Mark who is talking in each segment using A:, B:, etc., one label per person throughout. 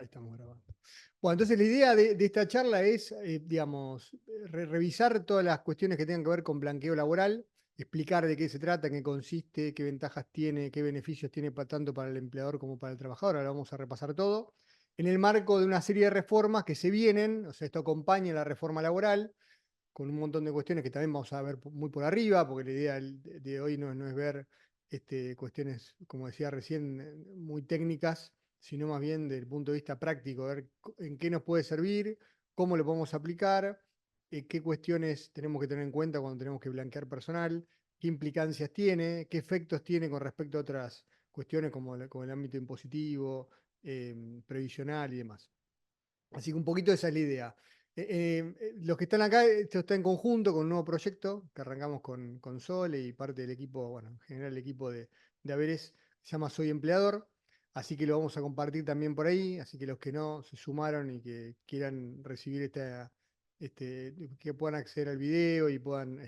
A: Ahí estamos grabando. Bueno, entonces la idea de esta charla es, digamos, revisar todas las cuestiones que tengan que ver con blanqueo laboral, explicar de qué se trata, en qué consiste, qué ventajas tiene, qué beneficios tiene tanto para el empleador como para el trabajador. Ahora vamos a repasar todo. En el marco de una serie de reformas que se vienen, o sea, esto acompaña la reforma laboral, con un montón de cuestiones que también vamos a ver muy por arriba, porque la idea de hoy no es ver cuestiones, como decía recién, muy técnicas, sino más bien desde el punto de vista práctico, ver en qué nos puede servir, cómo lo podemos aplicar, qué cuestiones tenemos que tener en cuenta cuando tenemos que blanquear personal, qué implicancias tiene, qué efectos tiene con respecto a otras cuestiones como el ámbito impositivo, previsional y demás. Así que un poquito esa es la idea. Los que están acá, esto está en conjunto con un nuevo proyecto que arrancamos con Sole y parte del equipo, bueno, en general el equipo de Haberes, se llama Soy Empleador, así que lo vamos a compartir también por ahí, así que los que no se sumaron y que quieran recibir que puedan acceder al video y puedan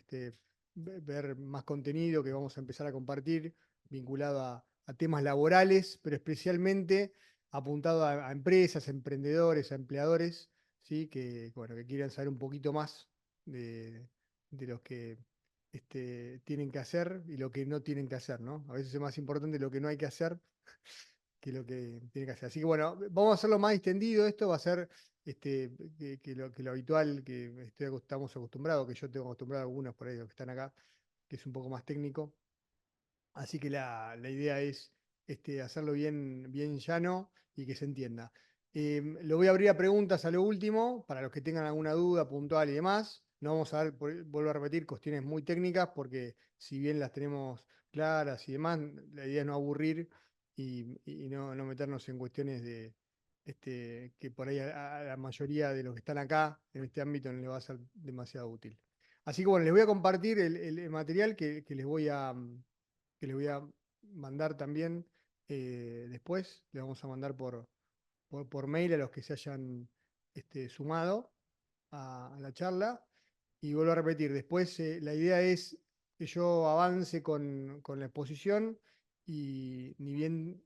A: ver más contenido que vamos a empezar a compartir vinculado a temas laborales, pero especialmente apuntado a empresas, a emprendedores, a empleadores, ¿sí? Bueno, que quieran saber un poquito más de, de lo que tienen que hacer y lo que no tienen que hacer, ¿no? A veces es más importante lo que no hay que hacer que lo que tiene que hacer. Así que bueno, vamos a hacerlo más extendido. Esto va a ser que lo habitual, estamos acostumbrados, que yo tengo acostumbrado a algunos por ahí, los que están acá, que es un poco más técnico. Así que la idea es hacerlo bien llano y que se entienda. Lo voy a abrir a preguntas a lo último, para los que tengan alguna duda puntual y demás. No vamos a ver, vuelvo a repetir, cuestiones muy técnicas, porque si bien las tenemos claras y demás, la idea es no aburrir y no meternos en cuestiones que por ahí a la mayoría de los que están acá en este ámbito no les va a ser demasiado útil. Así que bueno, les voy a compartir el material que les voy a mandar también después. Le vamos a mandar por mail a los que se hayan sumado a la charla. Y vuelvo a repetir, después la idea es que yo avance con la exposición y ni bien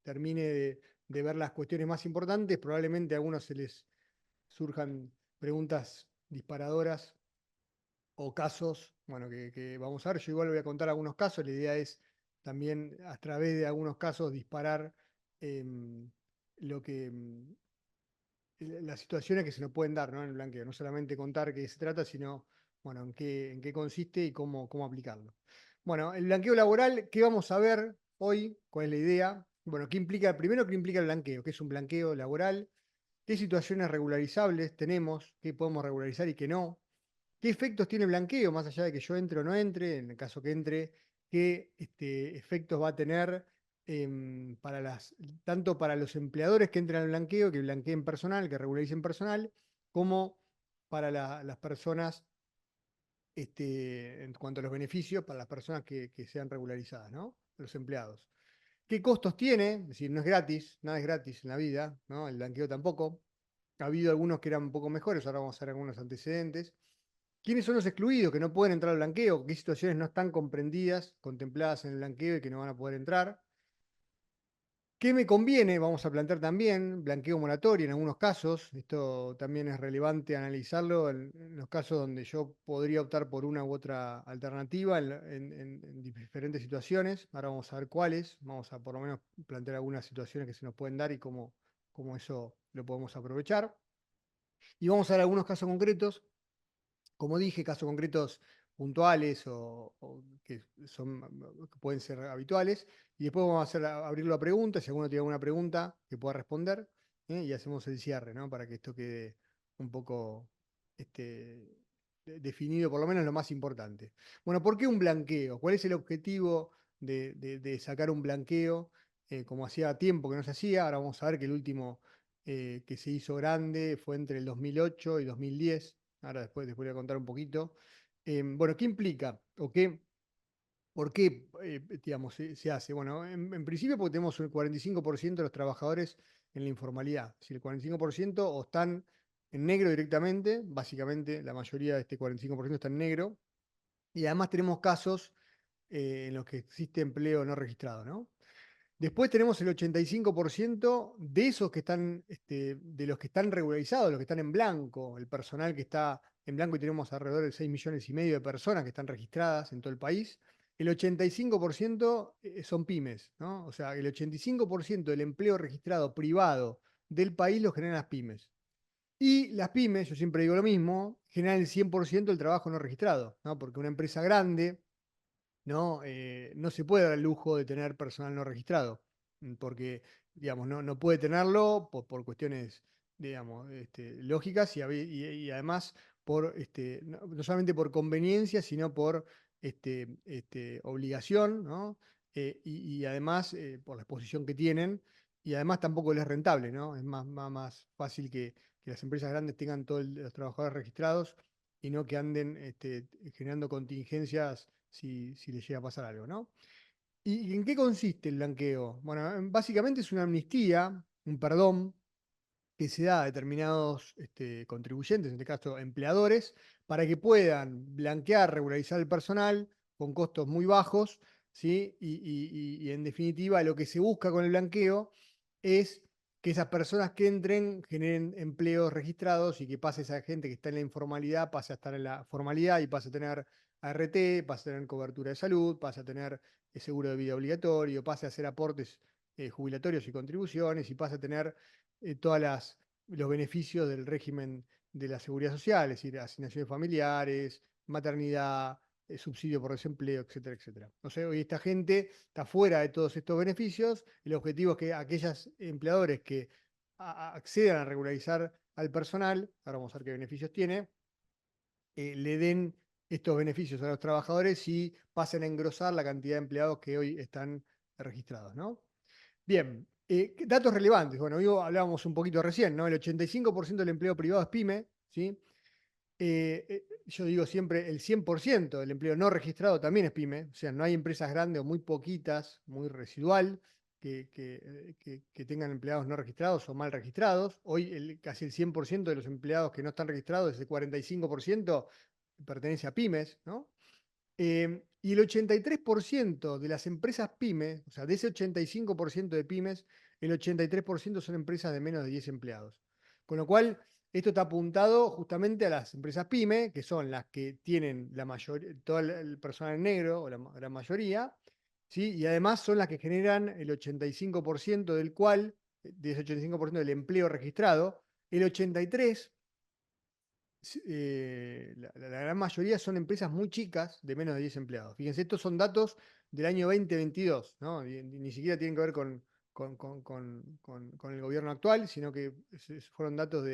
A: termine de ver las cuestiones más importantes, probablemente a algunos se les surjan preguntas disparadoras o casos, bueno, que vamos a ver. Yo igual voy a contar algunos casos. La idea es también a través de algunos casos disparar lo que las situaciones que se nos pueden dar, ¿no? En el blanqueo. No solamente contar qué se trata, sino bueno, en qué consiste y cómo aplicarlo. Bueno, el blanqueo laboral, ¿qué vamos a ver hoy? ¿Cuál es la idea? Bueno, ¿qué implica? Primero, ¿qué implica el blanqueo? ¿Qué es un blanqueo laboral? ¿Qué situaciones regularizables tenemos? ¿Qué podemos regularizar y qué no? ¿Qué efectos tiene el blanqueo, más allá de que yo entre o no entre? En el caso que entre, ¿qué efectos va a tener tanto para los empleadores que entran al blanqueo, que blanqueen personal, que regularicen personal, como para las personas en cuanto a los beneficios para las personas que sean regularizadas, ¿no? Los empleados? ¿Qué costos tiene? Es decir, no es gratis, nada es gratis en la vida, ¿no? El blanqueo tampoco. Ha habido algunos que eran un poco mejores, ahora vamos a ver algunos antecedentes. ¿Quiénes son los excluidos que no pueden entrar al blanqueo? ¿Qué situaciones no están comprendidas, contempladas en el blanqueo y que no van a poder entrar? ¿Qué me conviene? Vamos a plantear también blanqueo moratorio en algunos casos. Esto también es relevante analizarlo en los casos donde yo podría optar por una u otra alternativa en diferentes situaciones. Ahora vamos a ver cuáles. Vamos a por lo menos plantear algunas situaciones que se nos pueden dar y cómo eso lo podemos aprovechar. Y vamos a ver algunos casos concretos, como dije, casos concretos puntuales o que pueden ser habituales. Y después vamos a abrirlo a preguntas, si alguno tiene alguna pregunta que pueda responder, y hacemos el cierre, ¿no? Para que esto quede un poco este, definido, por lo menos lo más importante. Bueno, ¿por qué un blanqueo? ¿Cuál es el objetivo de sacar un blanqueo? Como hacía tiempo que no se hacía, ahora vamos a ver que el último que se hizo grande fue entre el 2008 y 2010. Ahora después voy a contar un poquito. Bueno, ¿qué implica? ¿Por qué digamos, se hace? Bueno, en principio porque tenemos el 45% de los trabajadores en la informalidad. Si el 45% o están en negro directamente, básicamente la mayoría de este 45% está en negro, y además tenemos casos en los que existe empleo no registrado, ¿no? Después tenemos el 85% de esos que están, de los que están regularizados, los que están en blanco, el personal que está en blanco, y tenemos alrededor de 6,5 millones de personas que están registradas en todo el país. El 85% son pymes, ¿no? O sea, el 85% del empleo registrado privado del país lo generan las pymes. Y las pymes, yo siempre digo lo mismo, generan el 100% del trabajo no registrado, ¿no? Porque una empresa grande no se puede dar el lujo de tener personal no registrado, porque, digamos, no puede tenerlo por cuestiones, digamos, lógicas y además no solamente por conveniencia, sino por obligación, ¿no? Y además por la exposición que tienen, y además tampoco les es rentable, ¿no? Es más fácil que las empresas grandes tengan todos los trabajadores registrados y no que anden generando contingencias si les llega a pasar algo, ¿no? ¿Y en qué consiste el blanqueo? Bueno, básicamente es una amnistía, un perdón que se da a determinados contribuyentes, en este caso empleadores, para que puedan blanquear, regularizar el personal con costos muy bajos, ¿sí? Y en definitiva lo que se busca con el blanqueo es que esas personas que entren generen empleos registrados y que pase esa gente que está en la informalidad, pase a estar en la formalidad y pase a tener ART, pase a tener cobertura de salud, pase a tener seguro de vida obligatorio, pase a hacer aportes jubilatorios y contribuciones y pase a tener todos los beneficios del régimen de la seguridad social, es decir, asignaciones familiares, maternidad, subsidio por desempleo, etcétera, etcétera. O sea, hoy esta gente está fuera de todos estos beneficios. El objetivo es que aquellos empleadores que accedan a regularizar al personal, ahora vamos a ver qué beneficios tiene, le den estos beneficios a los trabajadores y pasen a engrosar la cantidad de empleados que hoy están registrados, ¿no? Bien, datos relevantes. Bueno, hoy hablábamos un poquito recién, ¿no? El 85% del empleo privado es pyme, ¿sí? Yo digo siempre, el 100% del empleo no registrado también es pyme, o sea, no hay empresas grandes o muy poquitas, muy residual, que tengan empleados no registrados o mal registrados. Hoy casi el 100% de los empleados que no están registrados, ese 45%, pertenece a pymes, ¿no? Y el 83% de las empresas pymes, o sea, de ese 85% de pymes, el 83% son empresas de menos de 10 empleados. Con lo cual, esto está apuntado justamente a las empresas pyme, que son las que tienen la mayoría, todo el personal negro, o la gran mayoría, ¿sí? Y además son las que generan el 85% del cual, de ese 85% del empleo registrado, el 83% la gran mayoría son empresas muy chicas de menos de 10 empleados. Fíjense, estos son datos del año 2022, ¿no? Ni siquiera tienen que ver con el gobierno actual, sino que fueron datos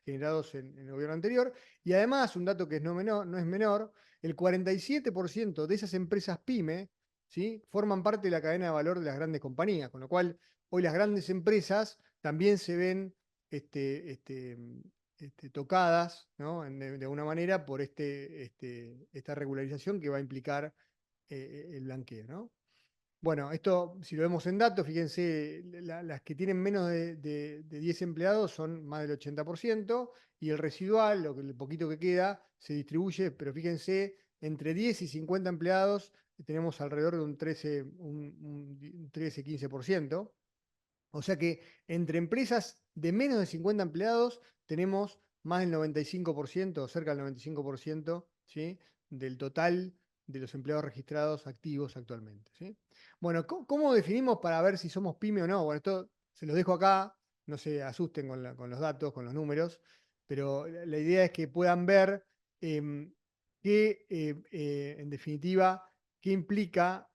A: generados en el gobierno anterior. Y además, un dato que no es menor, el 47% de esas empresas pyme, ¿sí? Forman parte de la cadena de valor de las grandes compañías, con lo cual hoy las grandes empresas también se ven este, este, tocadas, ¿no? De alguna manera por esta regularización que va a implicar el blanqueo, ¿no? Bueno, esto, si lo vemos en datos, fíjense, las que tienen menos de 10 empleados son más del 80%, y el residual, el poquito que queda, se distribuye, pero fíjense, entre 10 y 50 empleados tenemos alrededor de un 13-15%. O sea que entre empresas de menos de 50 empleados tenemos más del 95%, o cerca del 95%, ¿sí? Del total de los empleados registrados activos actualmente, ¿sí? Bueno, ¿cómo definimos para ver si somos pyme o no? Bueno, esto se los dejo acá, no se asusten con los datos, con los números, pero la idea es que puedan ver en definitiva, qué implica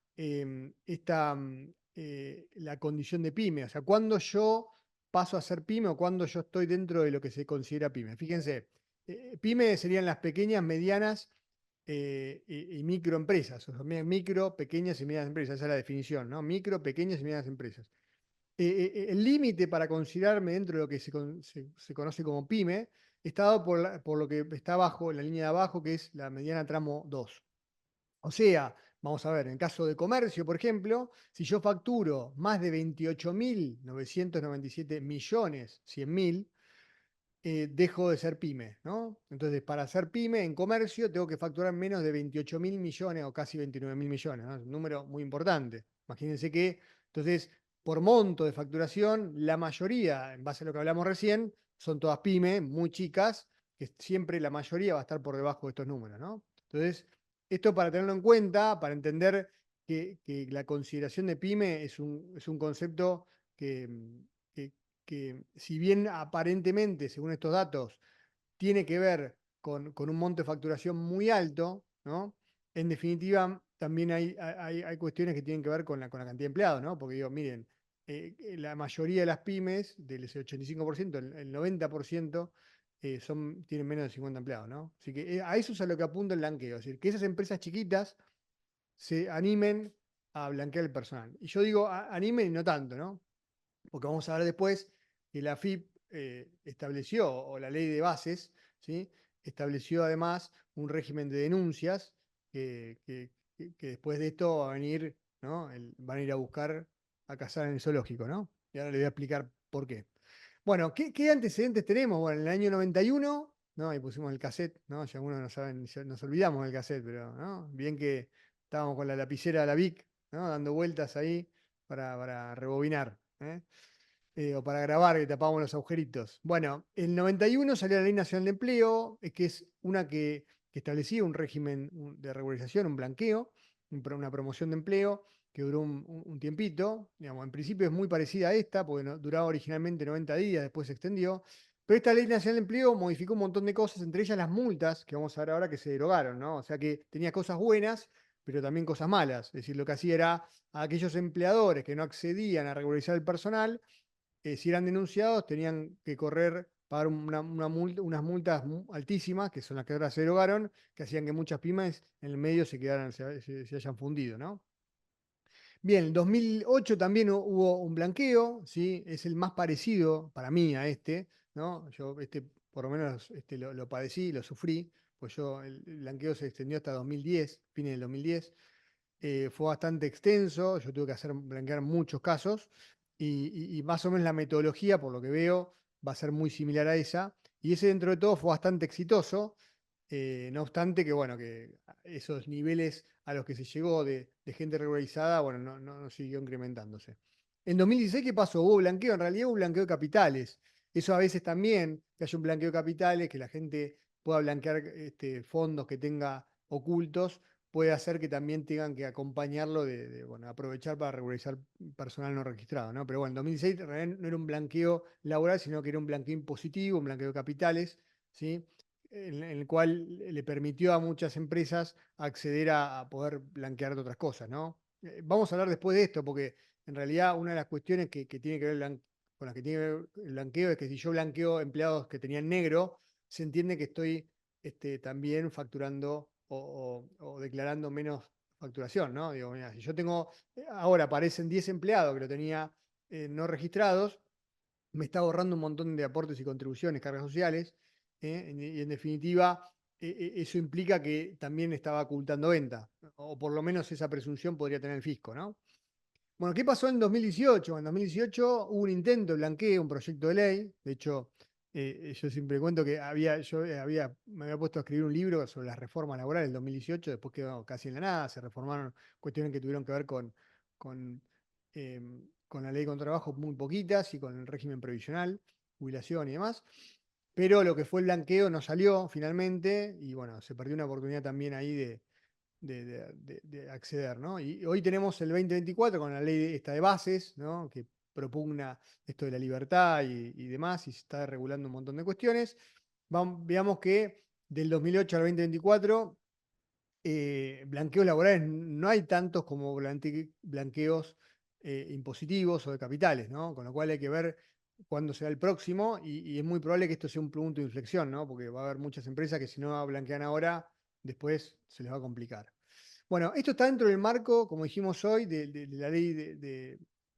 A: la condición de pyme. O sea, cuando yo paso a ser pyme o cuando yo estoy dentro de lo que se considera pyme. Fíjense, pyme serían las pequeñas, medianas y microempresas. O sea, micro, pequeñas y medianas empresas. Esa es la definición, ¿no? Micro, pequeñas y medianas empresas. El límite para considerarme dentro de lo que se conoce como pyme está dado por lo que está abajo, en la línea de abajo, que es la mediana tramo 2. O sea, vamos a ver, en caso de comercio, por ejemplo, si yo facturo más de 28.997 millones, 100.000, dejo de ser pyme, ¿no? Entonces, para ser pyme en comercio, tengo que facturar menos de 28.000 millones o casi 29.000 millones, ¿no? Es un número muy importante. Imagínense que, entonces, por monto de facturación, la mayoría, en base a lo que hablamos recién, son todas pymes, muy chicas, que siempre la mayoría va a estar por debajo de estos números, ¿no? Entonces, esto para tenerlo en cuenta, para entender que la consideración de pyme es un concepto que, que, que si bien aparentemente, según estos datos, tiene que ver con un monto de facturación muy alto, ¿no? En definitiva, también hay cuestiones que tienen que ver con la cantidad de empleados, ¿no? Porque digo, miren, la mayoría de las pymes, del ese 85%, el 90%, tienen menos de 50 empleados, ¿no? Así que a eso es a lo que apunta el blanqueo, es decir, que esas empresas chiquitas se animen a blanquear el personal. Y yo digo animen y no tanto, ¿no? Porque vamos a ver después que la AFIP estableció, o la ley de bases, ¿sí? Estableció además un régimen de denuncias que después de esto va a venir, ¿no? Van a ir a buscar a cazar en el zoológico, ¿no? Y ahora le voy a explicar por qué. Bueno, ¿qué antecedentes tenemos? Bueno, en el año 91, ¿no? Ahí pusimos el cassette, ¿no? Ya algunos no saben, ya nos olvidamos del cassette, pero ¿no? Bien que estábamos con la lapicera de la Vic, ¿no? Dando vueltas ahí para rebobinar, ¿eh? O para grabar, que tapábamos los agujeritos. Bueno, el 91 salió la Ley Nacional de Empleo, que es una que establecía un régimen de regularización, un blanqueo, una promoción de empleo, que duró un tiempito. Digamos, en principio es muy parecida a esta, porque duraba originalmente 90 días, después se extendió. Pero esta Ley Nacional de Empleo modificó un montón de cosas, entre ellas las multas, que vamos a ver ahora que se derogaron, ¿no? O sea que tenía cosas buenas, pero también cosas malas. Es decir, lo que hacía era a aquellos empleadores que no accedían a regularizar el personal, si eran denunciados, tenían que pagar unas multas altísimas, que son las que ahora se derogaron, que hacían que muchas pymes en el medio se hayan fundido, ¿no? Bien, en 2008 también hubo un blanqueo, ¿sí? Es el más parecido para mí a este, ¿no? Yo por lo menos lo padecí, lo sufrí, pues el blanqueo se extendió hasta 2010, fines del 2010. Fue bastante extenso, yo tuve que blanquear muchos casos y más o menos la metodología, por lo que veo, va a ser muy similar a esa. Y ese dentro de todo fue bastante exitoso, no obstante que, bueno, que esos niveles a los que se llegó de gente regularizada, bueno, no siguió incrementándose. En 2016, ¿qué pasó? Hubo blanqueo, en realidad hubo blanqueo de capitales. Eso a veces también, que haya un blanqueo de capitales, que la gente pueda blanquear fondos que tenga ocultos, puede hacer que también tengan que acompañarlo bueno, aprovechar para regularizar personal no registrado, ¿no? Pero bueno, en 2016 en realidad no era un blanqueo laboral, sino que era un blanqueo impositivo, un blanqueo de capitales, ¿sí? En el cual le permitió a muchas empresas acceder a poder blanquear de otras cosas, ¿no? Vamos a hablar después de esto, porque en realidad una de las cuestiones que tiene que ver con las que tiene que ver el blanqueo es que si yo blanqueo empleados que tenían negro, se entiende que estoy también facturando o declarando menos facturación, ¿no? Digo, mira, si yo tengo, ahora aparecen 10 empleados que lo tenía no registrados, me está ahorrando un montón de aportes y contribuciones, cargas sociales, y en definitiva, eso implica que también estaba ocultando venta, o por lo menos esa presunción podría tener el fisco, ¿no? Bueno, ¿qué pasó en 2018? En 2018 hubo un intento de blanqueo, un proyecto de ley. De hecho, yo siempre cuento que me había puesto a escribir un libro sobre las reformas laborales del 2018, después quedó casi en la nada, se reformaron cuestiones que tuvieron que ver con, con la ley con trabajo muy poquitas y con el régimen previsional, jubilación y demás. Pero lo que fue el blanqueo no salió finalmente y bueno, se perdió una oportunidad también ahí de acceder, ¿no? Y hoy tenemos el 2024 con la ley esta de bases, ¿no? Que propugna esto de la libertad y demás, y se está regulando un montón de cuestiones. Veamos que del 2008 al 2024, blanqueos laborales no hay tantos como blanqueos impositivos o de capitales, ¿no? Con lo cual hay que ver cuándo será el próximo y es muy probable que esto sea un punto de inflexión, ¿no? Porque va a haber muchas empresas que si no blanquean ahora, después se les va a complicar. Bueno, esto está dentro del marco, como dijimos hoy, de la ley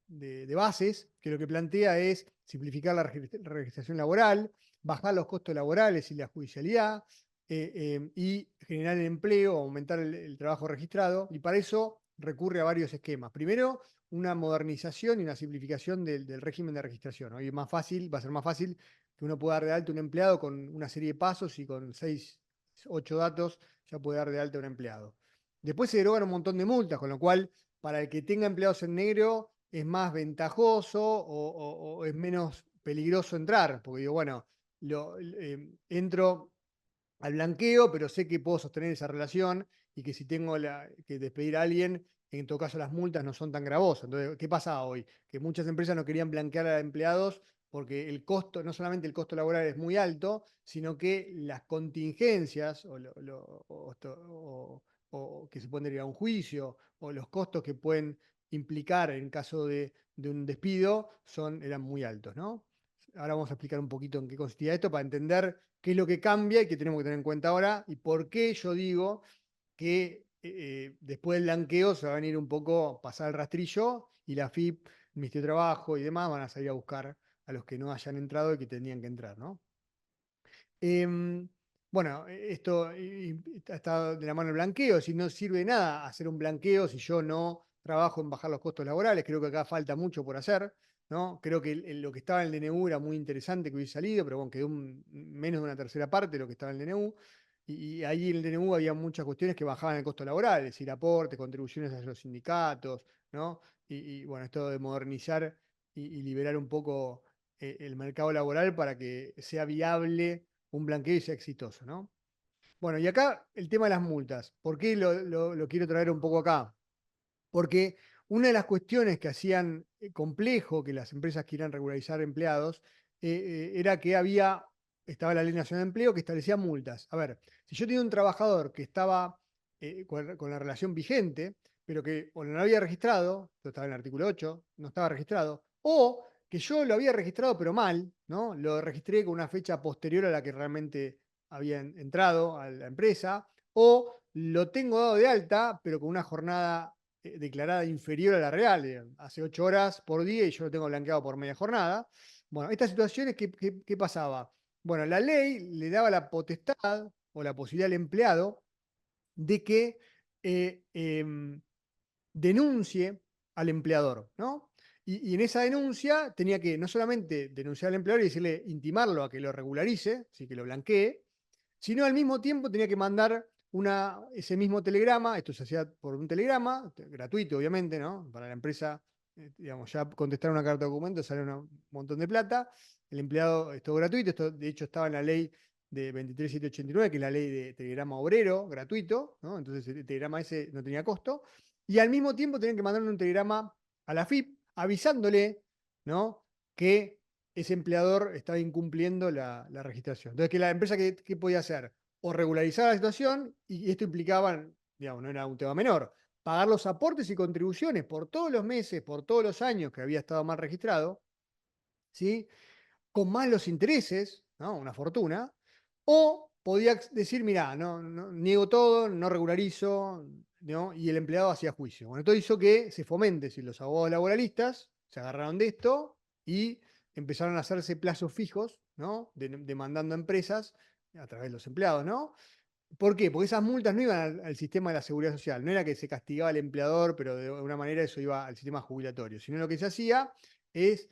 A: de bases, que lo que plantea es simplificar la registración laboral, bajar los costos laborales y la judicialidad, y generar el empleo, aumentar el trabajo registrado, y para eso recurre a varios esquemas. Primero, una modernización y una simplificación del régimen de registración. Hoy va a ser más fácil que uno pueda dar de alta un empleado con una serie de pasos y con 6, 8 datos ya puede dar de alta a un empleado. Después se derogan un montón de multas, con lo cual, para el que tenga empleados en negro, es más ventajoso o es menos peligroso entrar, porque digo, bueno, entro al blanqueo, pero sé que puedo sostener esa relación y que si tengo que despedir a alguien, en todo caso las multas no son tan gravosas. Entonces, ¿qué pasa hoy? Que muchas empresas no querían blanquear a empleados porque el costo, no solamente el costo laboral es muy alto, sino que las contingencias o que se pueden derivar a un juicio o los costos que pueden implicar en caso de un despido eran muy altos, ¿no? Ahora vamos a explicar un poquito en qué consistía esto para entender qué es lo que cambia y qué tenemos que tener en cuenta ahora y por qué yo digo que después del blanqueo se va a venir un poco pasar el rastrillo y la FIP, el Ministerio de Trabajo y demás van a salir a buscar a los que no hayan entrado y que tenían que entrar, ¿no? Bueno, esto está de la mano del blanqueo, si no sirve de nada hacer un blanqueo si yo no trabajo en bajar los costos laborales, creo que acá falta mucho por hacer, ¿no? Creo que lo que estaba en el DNU era muy interesante que hubiese salido, pero bueno, quedó menos de una tercera parte de lo que estaba en el DNU, y ahí en el DNU había muchas cuestiones que bajaban el costo laboral, es decir, aportes, contribuciones a los sindicatos, ¿no? Bueno, esto de modernizar y liberar un poco el mercado laboral para que sea viable un blanqueo y sea exitoso, ¿no? Bueno, y acá el tema de las multas. ¿Por qué lo quiero traer un poco acá? Porque una de las cuestiones que hacían complejo que las empresas quieran regularizar empleados era que estaba la Ley Nacional de Empleo que establecía multas. A ver, si yo tenía un trabajador que estaba con la relación vigente, pero que o no lo había registrado, esto estaba en el artículo 8, no estaba registrado, o que yo lo había registrado pero mal, ¿no? Lo registré con una fecha posterior a la que realmente había entrado a la empresa, o lo tengo dado de alta, pero con una jornada declarada inferior a la real, hace 8 horas por día y yo lo tengo blanqueado por media jornada. Bueno, estas situaciones, ¿qué pasaba? Bueno, la ley le daba la potestad o la posibilidad al empleado de que denuncie al empleador, ¿no? Y en esa denuncia tenía que no solamente denunciar al empleador y decirle, intimarlo a que lo regularice, así que lo blanquee, sino al mismo tiempo tenía que mandar ese mismo telegrama, esto se hacía por un telegrama, gratuito obviamente, ¿no? Para la empresa, digamos, ya contestar una carta de documento sale un montón de plata, el empleado, esto es gratuito, esto de hecho estaba en la ley de 23789, que es la ley de telegrama obrero, gratuito, ¿no? Entonces el telegrama ese no tenía costo, y al mismo tiempo tenían que mandarle un telegrama a la FIP avisándole, ¿no? Que ese empleador estaba incumpliendo la registración. Entonces, que la empresa, ¿qué podía hacer? O regularizar la situación, y esto implicaba, digamos, no era un tema menor, pagar los aportes y contribuciones por todos los meses, por todos los años que había estado mal registrado, ¿sí? Con más los intereses, ¿no? Una fortuna, o podía decir, mira, no, niego todo, no regularizo, ¿no? Y el empleado hacía juicio. Bueno, esto hizo que se fomente, si los abogados laboralistas se agarraron de esto y empezaron a hacerse plazos fijos, ¿no? Demandando a empresas a través de los empleados, ¿no? ¿Por qué? Porque esas multas no iban al sistema de la seguridad social, no era que se castigaba al empleador, pero de alguna manera eso iba al sistema jubilatorio, sino lo que se hacía es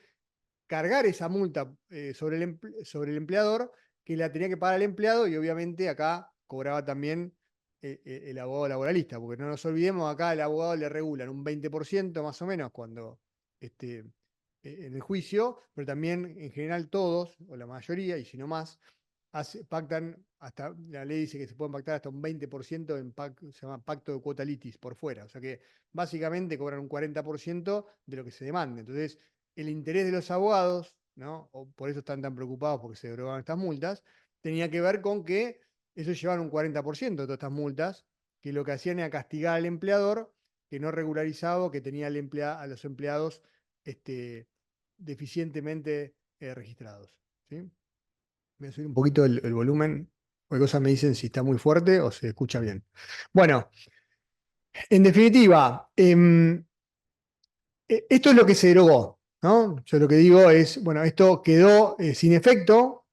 A: cargar esa multa sobre el empleador, que la tenía que pagar el empleado, y obviamente acá cobraba también el abogado laboralista, porque no nos olvidemos, acá al abogado le regulan un 20% más o menos cuando en el juicio, pero también en general todos, o la mayoría, y si no más, pactan, hasta la ley dice que se pueden pactar hasta un 20% se llama pacto de cuota litis por fuera, o sea que básicamente cobran un 40% de lo que se demande. Entonces, el interés de los abogados, ¿no? O por eso están tan preocupados porque se derogaron estas multas, tenía que ver con que ellos llevaban un 40% de todas estas multas, que lo que hacían era castigar al empleador que no regularizaba, que tenía a los empleados deficientemente registrados. ¿Sí? Voy a subir un poquito el volumen. Cualquier cosa me dicen si está muy fuerte o se escucha bien. Bueno, en definitiva, esto es lo que se derogó, ¿no? Yo lo que digo es, bueno, esto quedó sin efecto,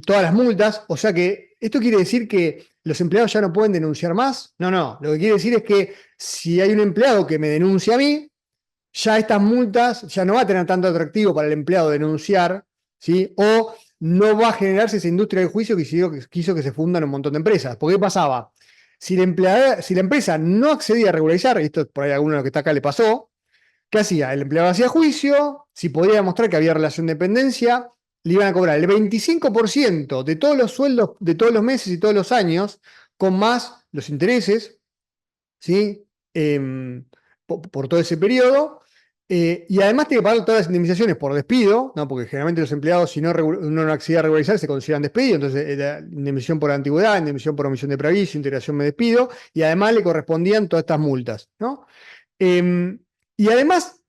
A: todas las multas, o sea que esto quiere decir que los empleados ya no pueden denunciar más. No, no, lo que quiere decir es que si hay un empleado que me denuncia a mí, ya estas multas ya no va a tener tanto atractivo para el empleado denunciar, ¿sí? O no va a generarse esa industria del juicio que quiso que se fundan un montón de empresas. Porque ¿qué pasaba? Si la empresa no accedía a regularizar, y esto por ahí a alguno de los que está acá le pasó, ¿Qué hacía? El empleado hacía juicio, si podía demostrar que había relación de dependencia, le iban a cobrar el 25% de todos los sueldos de todos los meses y todos los años, con más los intereses, ¿sí? Por todo ese periodo. Y además tiene que pagar todas las indemnizaciones por despido, ¿no? Porque generalmente los empleados, si no, no accedía a regularizar, se consideran despido. Entonces, era indemnización por antigüedad, indemnización por omisión de preaviso, integración me despido, y además le correspondían todas estas multas, ¿no? Y además,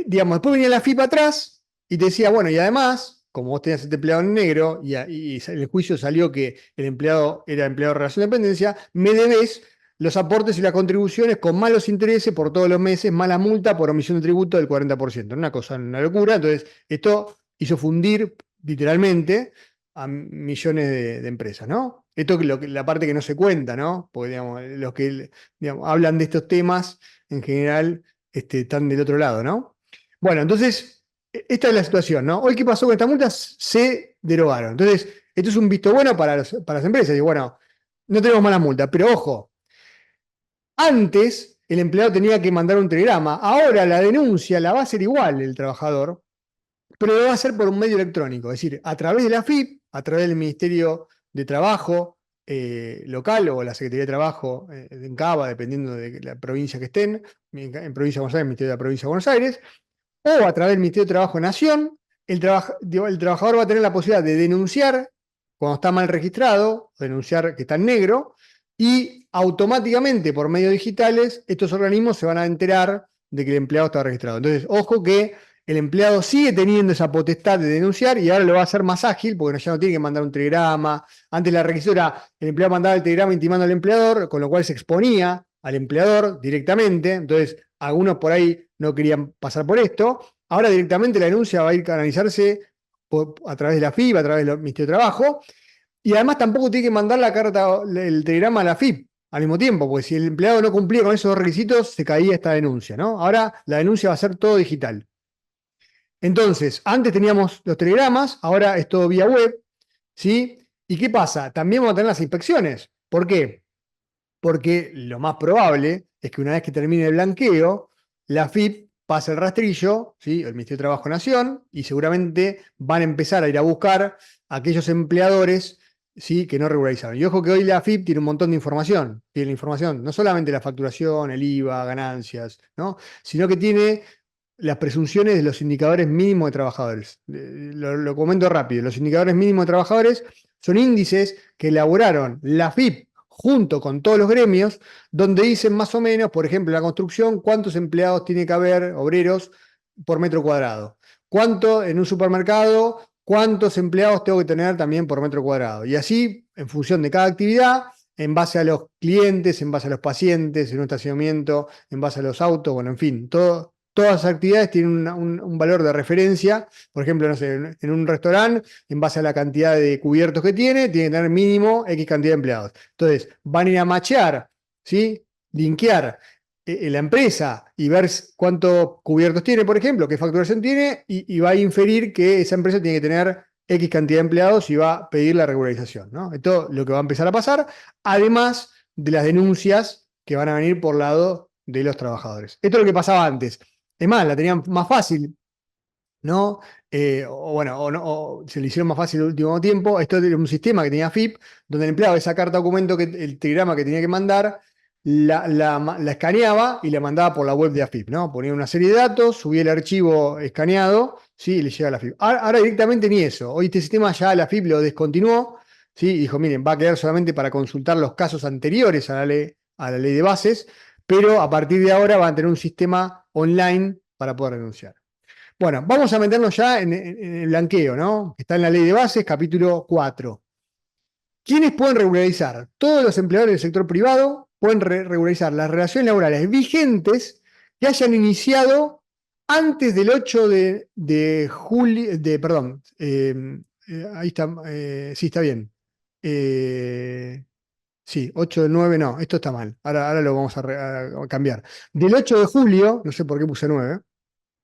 A: digamos, después venía la FIP atrás y te decía, bueno, y además, como vos tenías este empleado en negro y en el juicio salió que el empleado era empleado de relación de dependencia, me debes los aportes y las contribuciones con malos intereses por todos los meses, más la multa por omisión de tributo del 40%. Una cosa, una locura. Entonces, esto hizo fundir literalmente a millones de empresas, ¿no? Esto es la parte que no se cuenta, ¿no? Porque, digamos, los que digamos, hablan de estos temas en general están del otro lado, ¿no? Bueno, entonces, esta es la situación, ¿no? Hoy, ¿qué pasó con estas multas? Se derogaron. Entonces, esto es un visto bueno para las empresas. Y bueno, no tenemos mala multa, pero ojo, antes el empleado tenía que mandar un telegrama, ahora la denuncia la va a hacer igual el trabajador, pero lo va a hacer por un medio electrónico, es decir, a través de la FIP, a través del Ministerio de Trabajo local o la Secretaría de Trabajo en Cava, dependiendo de la provincia que estén, en Provincia de Buenos Aires, Ministerio de la Provincia de Buenos Aires, o a través del Ministerio de Trabajo Nación, el trabajador va a tener la posibilidad de denunciar cuando está mal registrado, denunciar que está en negro, y automáticamente por medios digitales estos organismos se van a enterar de que el empleado está registrado. Entonces, ojo que el empleado sigue teniendo esa potestad de denunciar y ahora lo va a hacer más ágil porque ya no tiene que mandar un telegrama. Antes la requisora, el empleado mandaba el telegrama intimando al empleador, con lo cual se exponía al empleador directamente. Entonces, algunos por ahí no querían pasar por esto. Ahora directamente la denuncia va a ir a canalizarse a través de la FIP, a través del Ministerio de Trabajo. Y además tampoco tiene que mandar la carta, el telegrama a la FIP al mismo tiempo, porque si el empleado no cumplía con esos dos requisitos, se caía esta denuncia, ¿no? Ahora la denuncia va a ser todo digital. Entonces, antes teníamos los telegramas, ahora es todo vía web, ¿sí? ¿Y qué pasa? También vamos a tener las inspecciones. ¿Por qué? Porque lo más probable es que una vez que termine el blanqueo, la FIP pase el rastrillo, ¿sí? El Ministerio de Trabajo Nación, y seguramente van a empezar a ir a buscar a aquellos empleadores, ¿sí? Que no regularizaron. Y ojo que hoy la FIP tiene un montón de información. Tiene información, no solamente la facturación, el IVA, ganancias, ¿no? Sino que tiene las presunciones de los indicadores mínimos de trabajadores. Lo comento rápido. Los indicadores mínimos de trabajadores son índices que elaboraron la FIP junto con todos los gremios, donde dicen más o menos, por ejemplo, en la construcción, cuántos empleados tiene que haber, obreros, por metro cuadrado. Cuánto en un supermercado, cuántos empleados tengo que tener también por metro cuadrado. Y así, en función de cada actividad, en base a los clientes, en base a los pacientes, en un estacionamiento, en base a los autos, bueno, en fin, todas las actividades tienen un valor de referencia. Por ejemplo, no sé, en un restaurante, en base a la cantidad de cubiertos que tiene que tener mínimo X cantidad de empleados. Entonces, van a ir a machear, ¿sí? Linkear la empresa y ver cuántos cubiertos tiene, por ejemplo, qué facturación tiene, y va a inferir que esa empresa tiene que tener X cantidad de empleados y va a pedir la regularización, ¿no? Esto es lo que va a empezar a pasar, además de las denuncias que van a venir por lado de los trabajadores. Esto es lo que pasaba antes. Es más, la tenían más fácil, ¿no? O bueno, o se le hicieron más fácil el último tiempo. Esto era un sistema que tenía FIP, donde el empleado esa carta documento, el telegrama que tenía que mandar, la escaneaba y la mandaba por la web de AFIP, ¿no? Ponía una serie de datos, subía el archivo escaneado, ¿sí? Y le llega a la FIP. Ahora directamente ni eso. Hoy este sistema ya la FIP lo descontinuó, ¿sí? Y dijo, miren, va a quedar solamente para consultar los casos anteriores a la ley de bases, pero a partir de ahora van a tener un sistema online para poder denunciar. Bueno, vamos a meternos ya en el blanqueo, ¿no? Está en la ley de bases, capítulo 4. ¿Quiénes pueden regularizar? Todos los empleadores del sector privado pueden regularizar las relaciones laborales vigentes que hayan iniciado antes del 8 de julio, perdón, ahí está, sí, está bien. Sí, 8 de 9, no, esto está mal. Ahora lo vamos a cambiar. Del 8 de julio, no sé por qué puse 9,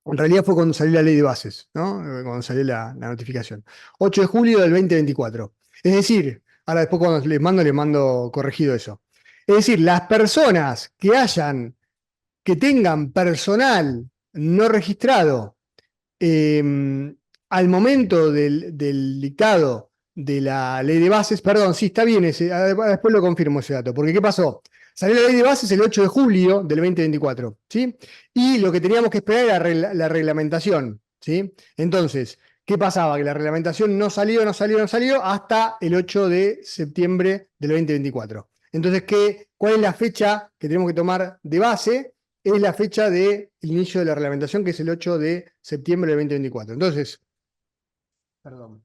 A: en realidad fue cuando salió la ley de bases, ¿no? Cuando salió la notificación. 8 de julio del 2024. Es decir, ahora después cuando les mando corregido eso. Es decir, las personas que tengan personal, no registrado al momento del dictado de la ley de bases, perdón, sí, está bien, después lo confirmo ese dato, porque ¿qué pasó? Salió la ley de bases el 8 de julio del 2024, ¿sí? Y lo que teníamos que esperar era la reglamentación, ¿sí? Entonces, ¿qué pasaba? Que la reglamentación no salió hasta el 8 de septiembre del 2024. Entonces, ¿cuál es la fecha que tenemos que tomar de base? Es la fecha del inicio de la reglamentación, que es el 8 de septiembre del 2024. Entonces, perdón.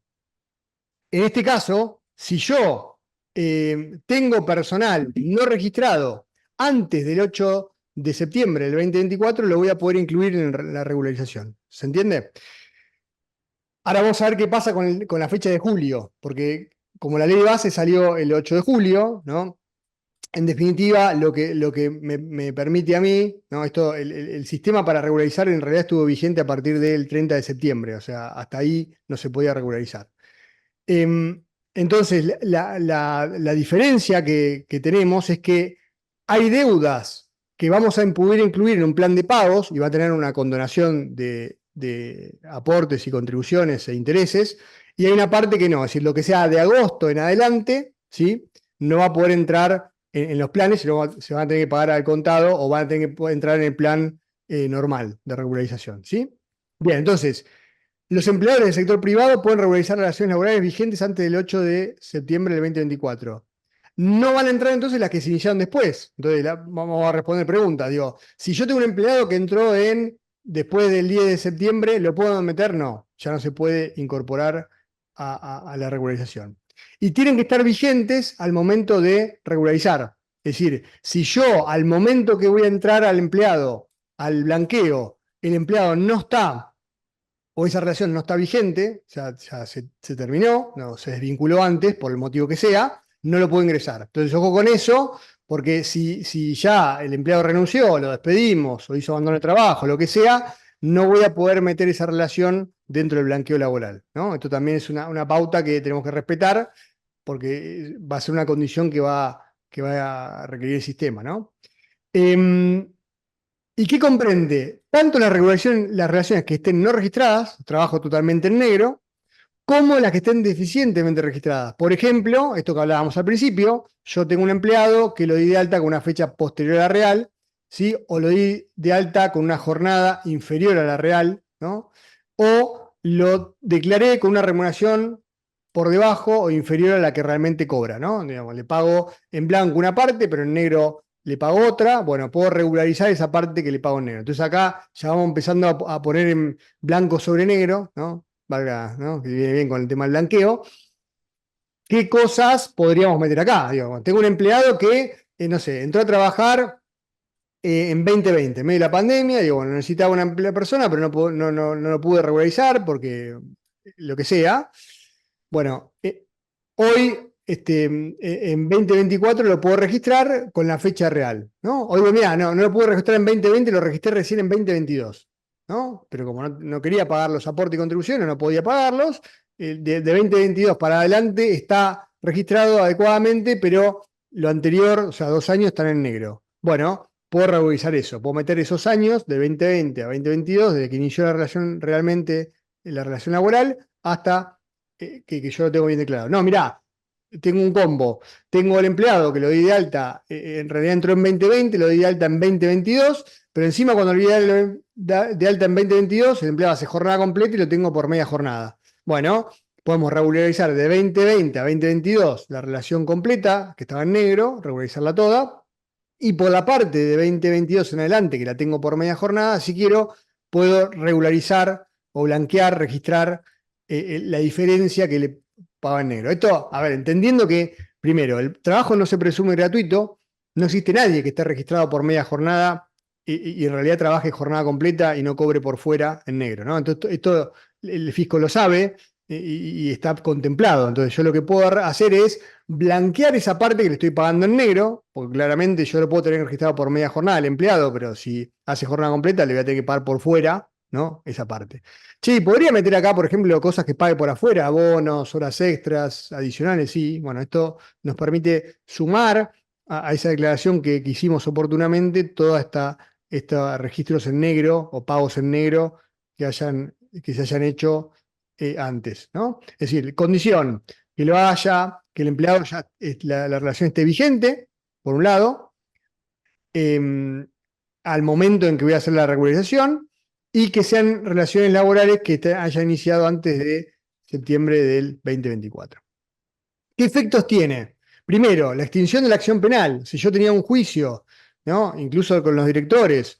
A: En este caso, si yo tengo personal no registrado antes del 8 de septiembre del 2024, lo voy a poder incluir en la regularización. ¿Se entiende? Ahora vamos a ver qué pasa con la fecha de julio, porque como la ley de base salió el 8 de julio, ¿no? En definitiva, lo que me permite a mí, ¿no? El sistema para regularizar en realidad estuvo vigente a partir del 30 de septiembre, o sea, hasta ahí no se podía regularizar. Entonces, la diferencia que tenemos es que hay deudas que vamos a poder incluir en un plan de pagos y va a tener una condonación de aportes y contribuciones e intereses, y hay una parte que no, es decir, lo que sea de agosto en adelante, ¿sí? No va a poder entrar en los planes, sino se van a tener que pagar al contado o van a tener que entrar en el plan normal de regularización, ¿sí? Bien, entonces, los empleadores del sector privado pueden regularizar relaciones laborales vigentes antes del 8 de septiembre del 2024. No van a entrar entonces las que se iniciaron después. Entonces, vamos a responder preguntas. Digo, si yo tengo un empleado que entró después del 10 de septiembre, ¿lo puedo meter? No, ya no se puede incorporar a la regularización. Y tienen que estar vigentes al momento de regularizar. Es decir, si yo al momento que voy a entrar al empleado, al blanqueo, el empleado no está o esa relación no está vigente, ya se terminó, no, se desvinculó antes, por el motivo que sea, no lo puedo ingresar. Entonces, ojo con eso, porque si ya el empleado renunció, lo despedimos, o hizo abandono de trabajo, lo que sea, no voy a poder meter esa relación dentro del blanqueo laboral, ¿no? Esto también es una pauta que tenemos que respetar, porque va a ser una condición que va a requerir el sistema, ¿no? ¿Y qué comprende? Tanto las relaciones que estén no registradas, trabajo totalmente en negro, como las que estén deficientemente registradas. Por ejemplo, esto que hablábamos al principio, yo tengo un empleado que lo di de alta con una fecha posterior a la real, ¿sí? O lo di de alta con una jornada inferior a la real, ¿no? O lo declaré con una remuneración por debajo o inferior a la que realmente cobra, ¿no? Digamos, le pago en blanco una parte, pero en negro le pago otra. Bueno, puedo regularizar esa parte que le pago en negro. Entonces acá ya vamos empezando a poner en blanco sobre negro, ¿no? Valga, ¿no? Que viene bien con el tema del blanqueo. ¿Qué cosas podríamos meter acá? Digo, tengo un empleado que, no sé, entró a trabajar en 2020, en medio de la pandemia, digo, bueno, necesitaba una persona, pero no lo pude regularizar porque lo que sea. Bueno, hoy, en 2024 lo puedo registrar con la fecha real, ¿no? Hoy, mira, no lo pude registrar en 2020, lo registré recién en 2022, ¿no? Pero como no quería pagar los aportes y contribuciones, no podía pagarlos, de 2022 para adelante está registrado adecuadamente, pero lo anterior, o sea, 2 años están en negro. Bueno, puedo regularizar eso, puedo meter esos años de 2020 a 2022, desde que inició la relación realmente, la relación laboral, hasta que yo lo tengo bien declarado. No, mirá, tengo un combo. Tengo al empleado que lo di de alta, en realidad entró en 2020, lo di de alta en 2022, pero encima cuando lo di de alta en 2022, el empleado hace jornada completa y lo tengo por media jornada. Bueno, podemos regularizar de 2020 a 2022 la relación completa, que estaba en negro, regularizarla toda, y por la parte de 2022 en adelante, que la tengo por media jornada, si quiero, puedo regularizar o blanquear, registrar la diferencia que le paga en negro. Esto, a ver, entendiendo que, primero, el trabajo no se presume gratuito, no existe nadie que esté registrado por media jornada y en realidad trabaje jornada completa y no cobre por fuera en negro, ¿no? Entonces, esto el fisco lo sabe y está contemplado. Entonces, yo lo que puedo hacer es blanquear esa parte que le estoy pagando en negro, porque claramente yo lo puedo tener registrado por media jornada al empleado, pero si hace jornada completa le voy a tener que pagar por fuera, ¿no? Esa parte. Sí, podría meter acá, por ejemplo, cosas que pague por afuera, bonos, horas extras, adicionales, sí. Bueno, esto nos permite sumar a esa declaración que hicimos oportunamente toda esta estos registros en negro o pagos en negro que se hayan hecho antes, ¿no? Es decir, condición, que que el empleado ya, la relación esté vigente, por un lado, al momento en que voy a hacer la regularización, y que sean relaciones laborales que hayan iniciado antes de septiembre del 2024. ¿Qué efectos tiene? Primero, la extinción de la acción penal. Si yo tenía un juicio, ¿no? Incluso con los directores,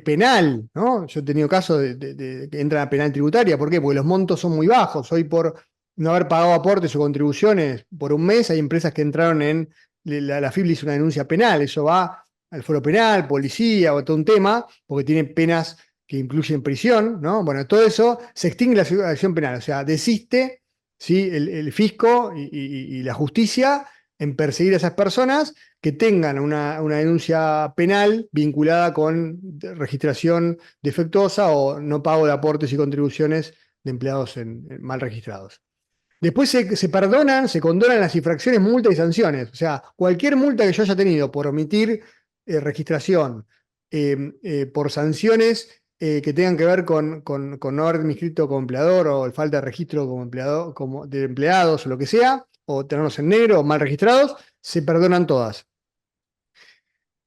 A: penal, ¿no? Yo he tenido casos de que entran a penal tributaria. ¿Por qué? Porque los montos son muy bajos. Hoy, por no haber pagado aportes o contribuciones por un mes, hay empresas que entraron en la FIP hizo una denuncia penal. Eso va al foro penal, policía o todo un tema, porque tiene penas que incluyen prisión, ¿no? Bueno, todo eso se extingue la acción penal, o sea, desiste, ¿sí? El fisco y la justicia en perseguir a esas personas que tengan una denuncia penal vinculada con registración defectuosa o no pago de aportes y contribuciones de empleados mal registrados. Después se perdonan, se condonan las infracciones, multas y sanciones. O sea, cualquier multa que yo haya tenido por omitir registración, por sanciones que tengan que ver con no haberme inscrito como empleador o falta de registro como empleado, de empleados o lo que sea, o tenerlos en negro o mal registrados, se perdonan todas.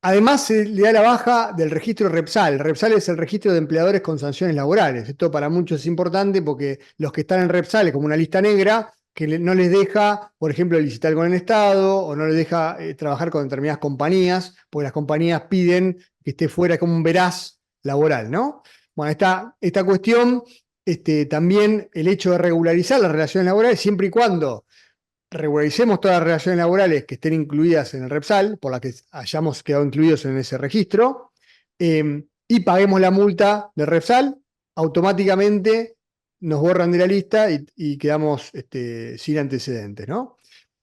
A: Además, se le da la baja del registro Repsal. Repsal es el registro de empleadores con sanciones laborales. Esto para muchos es importante porque los que están en Repsal es como una lista negra que no les deja, por ejemplo, licitar con el Estado o no les deja trabajar con determinadas compañías, porque las compañías piden que esté fuera como un veraz laboral, ¿no? Bueno, esta cuestión, también el hecho de regularizar las relaciones laborales siempre y cuando regularicemos todas las relaciones laborales que estén incluidas en el Repsal, por las que hayamos quedado incluidos en ese registro, y paguemos la multa del Repsal, automáticamente nos borran de la lista y quedamos sin antecedentes, ¿no?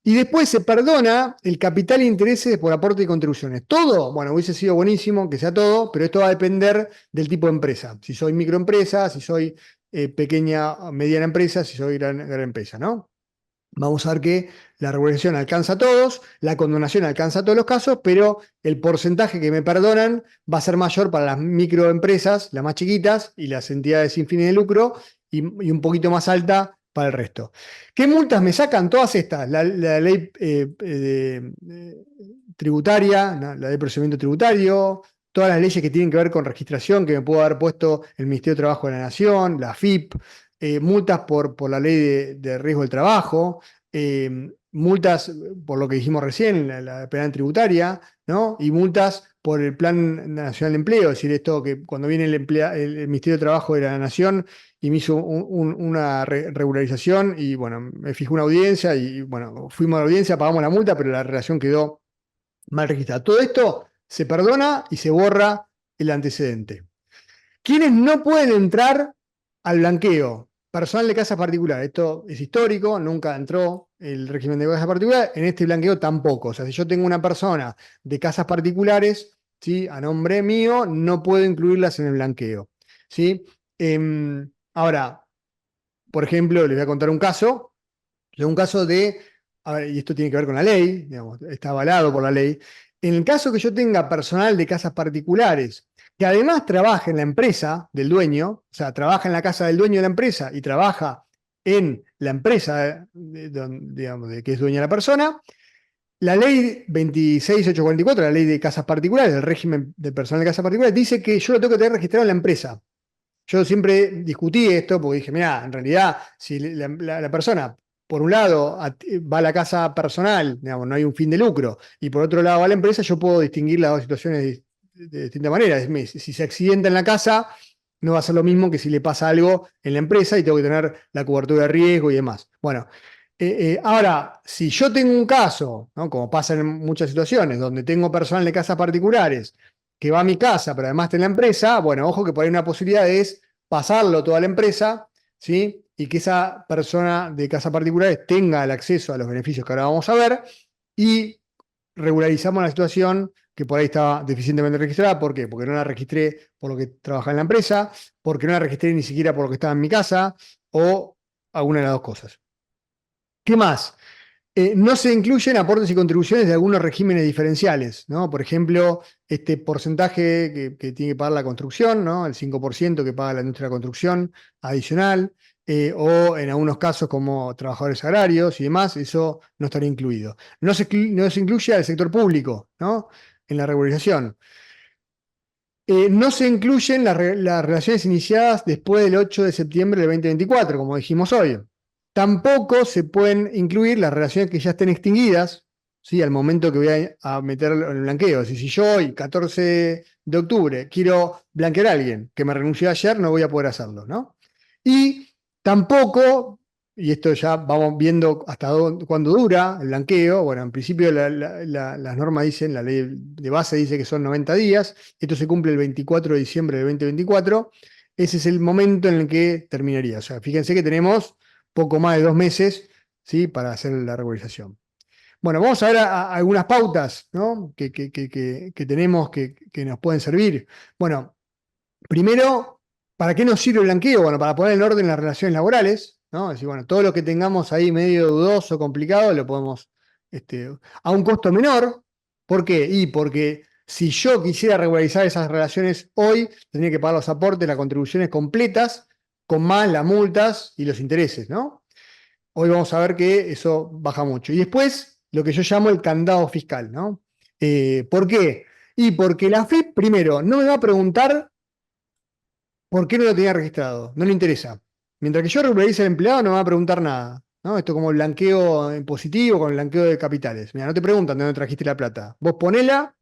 A: Y después se perdona el capital e intereses por aporte y contribuciones. Todo, bueno, hubiese sido buenísimo que sea todo, pero esto va a depender del tipo de empresa. Si soy microempresa, si soy pequeña, mediana empresa, si soy gran empresa, ¿no? Vamos a ver que la regularización alcanza a todos, la condonación alcanza a todos los casos, pero el porcentaje que me perdonan va a ser mayor para las microempresas, las más chiquitas, y las entidades sin fines de lucro, y un poquito más alta para el resto. ¿Qué multas me sacan? Todas estas. La ley tributaria, ¿no? La de procedimiento tributario, todas las leyes que tienen que ver con registración que me pudo haber puesto el Ministerio de Trabajo de la Nación, la FIP, multas por la ley de riesgo del trabajo, multas por lo que dijimos recién, la penal tributaria, ¿no? Y multas por el Plan Nacional de Empleo, es decir, esto que cuando viene el Ministerio de Trabajo de la Nación y me hizo una regularización y bueno, me fijó una audiencia y bueno, fuimos a la audiencia, pagamos la multa, pero la relación quedó mal registrada. Todo esto se perdona y se borra el antecedente. ¿Quiénes no pueden entrar al blanqueo? Personal de casas particulares. Esto es histórico, nunca entró el régimen de casas particulares. En este blanqueo tampoco. O sea, si yo tengo una persona de casas particulares, ¿sí? A nombre mío, no puedo incluirlas en el blanqueo, ¿sí? Ahora, por ejemplo, les voy a contar un caso. Un caso de, a ver, y esto tiene que ver con la ley, digamos, está avalado por la ley. En el caso que yo tenga personal de casas particulares que además trabaja en la empresa del dueño, o sea, trabaja en la casa del dueño de la empresa y trabaja en la empresa digamos, de que es dueña la persona, la ley 26844, la ley de casas particulares, el régimen de personal de casas particulares, dice que yo lo tengo que tener registrado en la empresa. Yo siempre discutí esto porque dije, mira, en realidad, si la persona, por un lado, va a la casa personal, digamos, no hay un fin de lucro, y por otro lado va a la empresa, yo puedo distinguir las dos situaciones de distinta manera. Si se accidenta en la casa, no va a ser lo mismo que si le pasa algo en la empresa y tengo que tener la cobertura de riesgo y demás. Bueno, ahora, si yo tengo un caso, ¿no? Como pasa en muchas situaciones, donde tengo personal de casas particulares que va a mi casa, pero además está en la empresa, bueno, ojo que por ahí una posibilidad es pasarlo toda la empresa, ¿sí? Y que esa persona de casa particulares tenga el acceso a los beneficios que ahora vamos a ver y regularizamos la situación que por ahí estaba deficientemente registrada. ¿Por qué? Porque no la registré por lo que trabajaba en la empresa, porque no la registré ni siquiera por lo que estaba en mi casa o alguna de las dos cosas. ¿Qué más? No se incluyen aportes y contribuciones de algunos regímenes diferenciales, ¿no? Por ejemplo, este porcentaje que tiene que pagar la construcción, ¿no? El 5% que paga la industria de la construcción adicional, o en algunos casos como trabajadores agrarios y demás, eso no estaría incluido. No se incluye al sector público, ¿no? En la regularización. No se incluyen las relaciones iniciadas después del 8 de septiembre del 2024, como dijimos hoy. Tampoco se pueden incluir las relaciones que ya estén extinguidas, ¿sí? Al momento que voy a meter el blanqueo. Si yo hoy, 14 de octubre, quiero blanquear a alguien que me renunció ayer, no voy a poder hacerlo, ¿no? Y tampoco, y esto ya vamos viendo hasta cuándo dura el blanqueo. Bueno, en principio las normas dicen, la ley de base dice que son 90 días, esto se cumple el 24 de diciembre del 2024, ese es el momento en el que terminaría. O sea, fíjense que tenemos poco más de 2 meses, ¿sí? Para hacer la regularización. Bueno, vamos a ver algunas pautas, ¿no? que tenemos que nos pueden servir. Bueno, primero, ¿para qué nos sirve el blanqueo? Bueno, para poner en orden las relaciones laborales, ¿no? Es decir, bueno, todo lo que tengamos ahí medio dudoso, complicado, lo podemos, a un costo menor. ¿Por qué? Y porque si yo quisiera regularizar esas relaciones hoy, tendría que pagar los aportes, las contribuciones completas, con más las multas y los intereses, ¿no? Hoy vamos a ver que eso baja mucho. Y después, lo que yo llamo el candado fiscal, ¿no? ¿Por qué? Y porque la AFIP, primero, no me va a preguntar ¿por qué no lo tenía registrado? No le interesa. Mientras que yo regularice al empleado, no me va a preguntar nada, ¿no? Esto como el blanqueo impositivo con el blanqueo de capitales. Mira, no te preguntan de dónde trajiste la plata. Vos ponela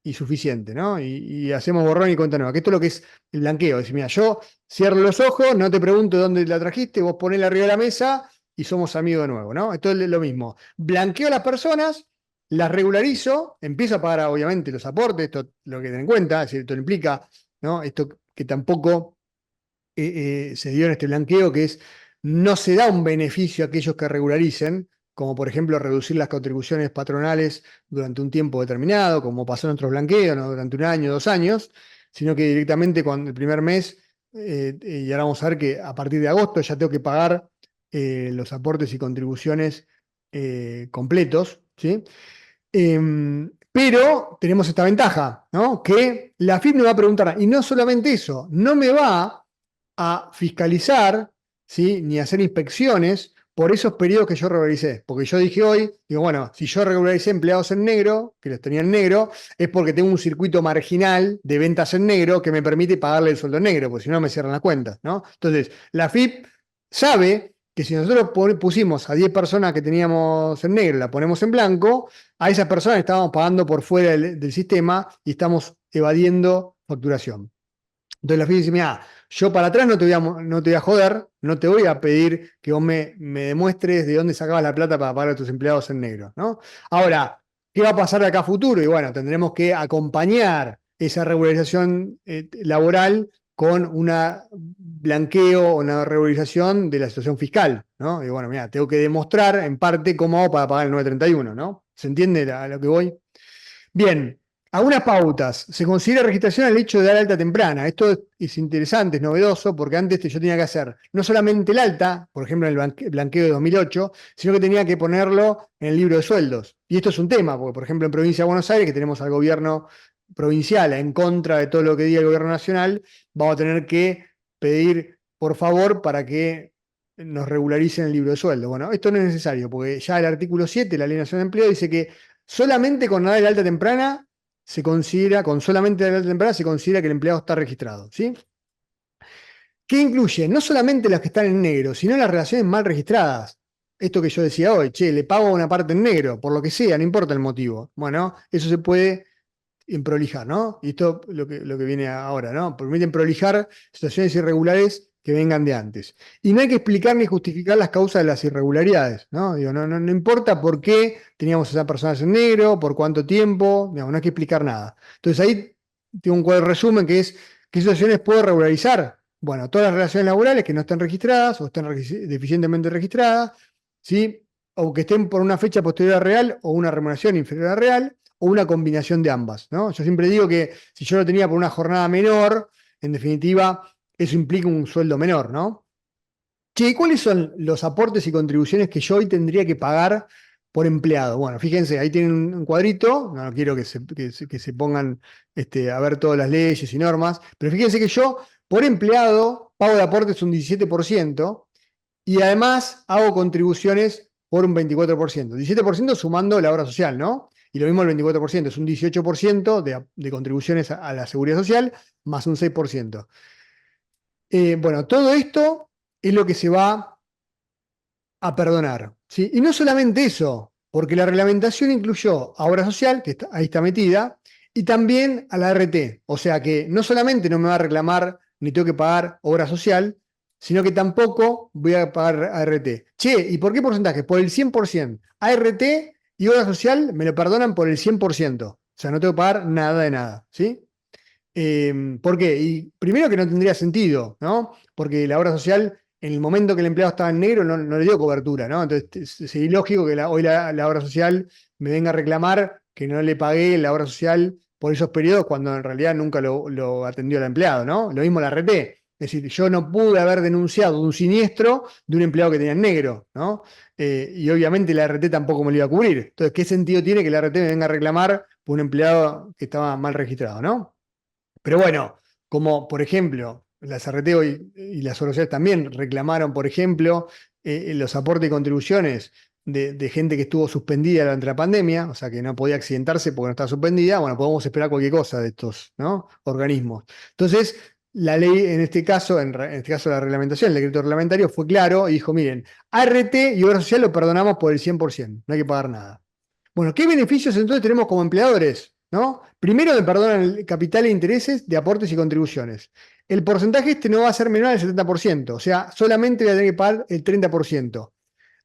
A: y suficiente, ¿no? Y hacemos borrón y cuenta nueva. Que esto es lo que es el blanqueo. Es decir, mira, yo cierro los ojos, no te pregunto de dónde la trajiste, vos ponela arriba de la mesa y somos amigos de nuevo, ¿no? Esto es lo mismo. Blanqueo a las personas, las regularizo, empiezo a pagar, obviamente, los aportes, esto lo que tener en cuenta, es decir, esto implica, ¿no? Esto que tampoco se dio en este blanqueo, que es no se da un beneficio a aquellos que regularicen, como por ejemplo reducir las contribuciones patronales durante un tiempo determinado, como pasó en otros blanqueos, ¿no? Durante un año, 2 años, sino que directamente cuando el primer mes, y ahora vamos a ver que a partir de agosto ya tengo que pagar los aportes y contribuciones completos, ¿sí? Pero tenemos esta ventaja, ¿no? Que la AFIP me va a preguntar, y no solamente eso, no me va a fiscalizar, ¿sí? Ni a hacer inspecciones por esos periodos que yo regularicé. Porque yo dije hoy, digo, bueno, si yo regularicé empleados en negro, que los tenía en negro, es porque tengo un circuito marginal de ventas en negro que me permite pagarle el sueldo en negro, porque si no me cierran las cuentas, ¿no? Entonces, la AFIP sabe que si nosotros pusimos a 10 personas que teníamos en negro, la ponemos en blanco, a esas personas estábamos pagando por fuera del sistema y estamos evadiendo facturación. Entonces la FIP dice, mira, yo para atrás no te voy a joder, no te voy a pedir que vos me demuestres de dónde sacabas la plata para pagar a tus empleados en negro, ¿no? Ahora, ¿qué va a pasar de acá a futuro? Y bueno, tendremos que acompañar esa regularización laboral con un blanqueo o una regularización de la situación fiscal, ¿no? Y bueno, mira, tengo que demostrar en parte cómo hago para pagar el 931, ¿no? ¿Se entiende a lo que voy? Bien, algunas pautas. Se considera registración al hecho de dar alta temprana. Esto es interesante, es novedoso, porque antes yo tenía que hacer no solamente el alta, por ejemplo en el blanqueo de 2008, sino que tenía que ponerlo en el libro de sueldos. Y esto es un tema, porque por ejemplo en Provincia de Buenos Aires, que tenemos al gobierno provincial en contra de todo lo que diga el gobierno nacional, vamos a tener que pedir por favor para que nos regularicen el libro de sueldo. Bueno, esto no es necesario, porque ya el artículo 7 de la Ley Nacional de Empleo dice que solamente con dar el alta temprana se considera, con solamente dar el alta temprana se considera que el empleado está registrado, ¿sí? ¿Qué incluye? No solamente las que están en negro, sino las relaciones mal registradas. Esto que yo decía hoy, che, le pago una parte en negro, por lo que sea, no importa el motivo. Bueno, eso se puede prolijar, ¿no? Y esto lo que viene ahora, ¿no? Permiten prolijar situaciones irregulares que vengan de antes. Y no hay que explicar ni justificar las causas de las irregularidades, ¿no? Digo, no importa por qué teníamos a esas personas en negro, por cuánto tiempo, digamos, no hay que explicar nada. Entonces ahí tengo un cuadro de resumen que es, ¿qué situaciones puedo regularizar? Bueno, todas las relaciones laborales que no estén registradas o estén deficientemente registradas, ¿sí? O que estén por una fecha posterior a real o una remuneración inferior a real, o una combinación de ambas, ¿no? Yo siempre digo que si yo lo tenía por una jornada menor, en definitiva, eso implica un sueldo menor, ¿no? Che, ¿cuáles son los aportes y contribuciones que yo hoy tendría que pagar por empleado. Bueno, fíjense, ahí tienen un cuadrito, no quiero que se pongan a ver todas las leyes y normas, pero fíjense que yo, por empleado, pago de aportes un 17% y además hago contribuciones por un 24%. 17% sumando la obra social, ¿no? Y lo mismo el 24%, es un 18% de contribuciones a la seguridad social más un 6%. Bueno, todo esto es lo que se va a perdonar, ¿sí? Y no solamente eso, porque la reglamentación incluyó a obra social, que ahí está metida, y también a la RT. O sea que no solamente no me va a reclamar ni tengo que pagar obra social, sino que tampoco voy a pagar ART. Che, ¿y por qué porcentaje? Por el 100%. ART y obra social me lo perdonan por el 100%. O sea, no tengo que pagar nada de nada, ¿sí? ¿Por qué? Y primero que no tendría sentido, ¿no? Porque la obra social, en el momento que el empleado estaba en negro, no le dio cobertura, ¿no? Entonces sería ilógico que hoy la obra social me venga a reclamar que no le pagué la obra social por esos periodos cuando en realidad nunca lo atendió el empleado, ¿no? Lo mismo la RT. Es decir, yo no pude haber denunciado un siniestro de un empleado que tenía en negro, ¿no? Y obviamente la RT tampoco me lo iba a cubrir. Entonces, ¿qué sentido tiene que la RT me venga a reclamar por un empleado que estaba mal registrado, ¿no? Pero bueno, como por ejemplo, las RT y las sociedades también reclamaron, por ejemplo, los aportes y contribuciones de gente que estuvo suspendida durante la pandemia, o sea, que no podía accidentarse porque no estaba suspendida. Bueno, podemos esperar cualquier cosa de estos, ¿no?, organismos. Entonces, la ley, en este caso, en este caso la reglamentación, el decreto reglamentario fue claro y dijo, miren, ART y obra social lo perdonamos por el 100%, no hay que pagar nada. Bueno, ¿qué beneficios entonces tenemos como empleadores? ¿No? Primero me perdonan el capital e intereses de aportes y contribuciones. El porcentaje no va a ser menor al 70%, o sea, solamente voy a tener que pagar el 30%.